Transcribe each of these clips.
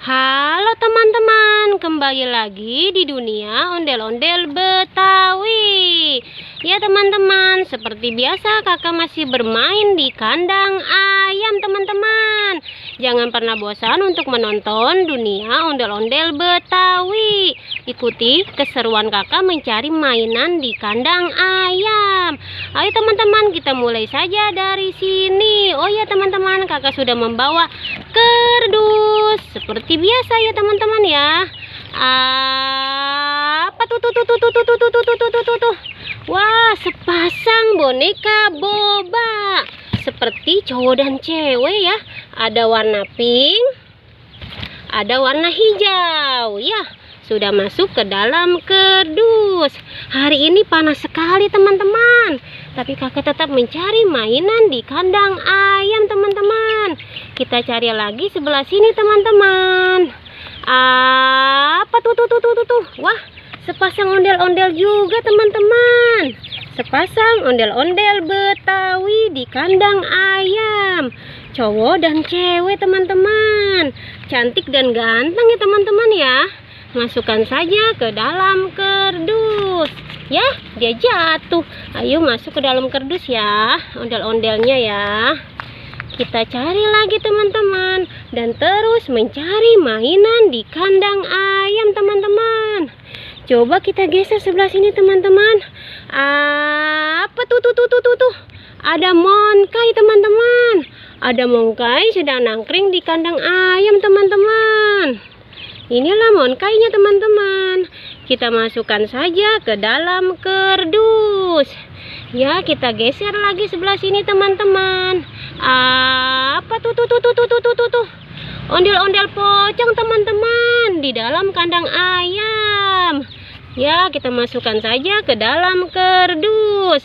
Halo teman-teman, kembali lagi di dunia ondel-ondel Betawi. Ya teman-teman, seperti biasa kakak masih bermain di kandang ayam teman-teman. Jangan pernah bosan untuk menonton dunia ondel-ondel Betawi. Ikuti keseruan kakak mencari mainan di kandang ayam. Ayo teman-teman, kita mulai saja dari sini. Oh ya teman-teman, kakak sudah membawa kardus seperti biasa ya teman-teman ya. Apa tuh? Wah, sepasang boneka boba seperti cowok dan cewek ya. Ada warna pink, ada warna hijau ya. Sudah masuk ke dalam kardus. Hari ini panas sekali teman-teman, tapi kakak tetap mencari mainan di kandang ayam teman-teman. Kita cari lagi sebelah sini teman-teman. Apa tuh? Wah, sepasang ondel-ondel juga teman-teman. Sepasang ondel-ondel Betawi di kandang ayam. Cowok dan cewek teman-teman. Cantik dan ganteng ya teman-teman ya. Masukkan saja ke dalam kardus. Ya, dia jatuh. Ayo masuk ke dalam kardus ya, ondel-ondelnya ya. Kita cari lagi teman-teman, dan terus mencari mainan di kandang ayam teman-teman. Coba kita geser sebelah sini teman-teman. Apa tuh? Ada monkai teman-teman. Ada monkai sedang nangkring di kandang ayam teman-teman. Inilah monkainya teman-teman. Kita masukkan saja ke dalam kardus. Ya, kita geser lagi sebelah sini teman-teman. Apa tuh? Ondel-ondel pocong teman-teman di dalam kandang ayam. Ya, kita masukkan saja ke dalam kardus.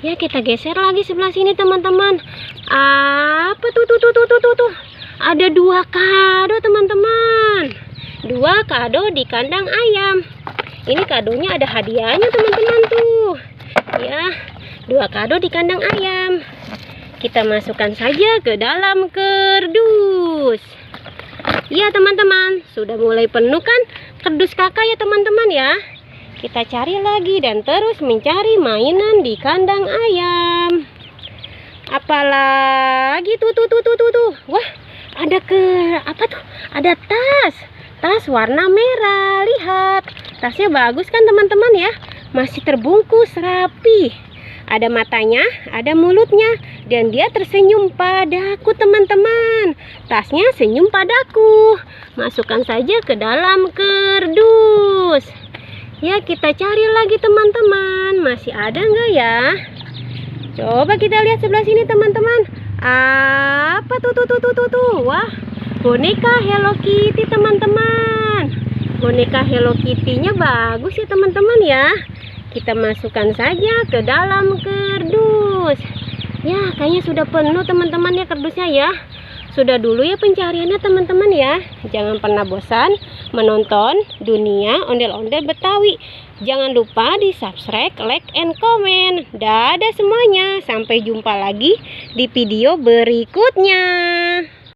Ya, kita geser lagi sebelah sini teman-teman. Apa tuh? Ada dua kado teman-teman. Dua kado di kandang ayam. Ini kadonya ada hadiahnya teman-teman tuh. Ya, dua kado di kandang ayam. Kita masukkan saja ke dalam kardus. Ya teman-teman, sudah mulai penuh kan kardus kakak ya teman-teman ya. Kita cari lagi dan terus mencari mainan di kandang ayam. Apalagi tuh. Wah, ada apa tuh? Ada tas warna merah. Lihat, tasnya bagus kan teman-teman ya. Masih terbungkus rapi. Ada matanya, ada mulutnya, dan dia tersenyum padaku teman-teman. Tasnya senyum padaku. Masukkan saja ke dalam kardus. Ya, kita cari lagi teman-teman. Masih ada nggak ya? Coba kita lihat sebelah sini teman-teman. Apa tuh? Wah, boneka Hello Kitty teman-teman. Boneka Hello Kitty-nya bagus ya teman-teman ya. Kita masukkan saja ke dalam kardus. Ya, kayaknya sudah penuh teman-teman ya kardusnya ya. Sudah dulu ya pencariannya teman-teman ya. Jangan pernah bosan menonton dunia ondel-ondel Betawi. Jangan lupa di subscribe, like, and comment. Dadah semuanya. Sampai jumpa lagi di video berikutnya.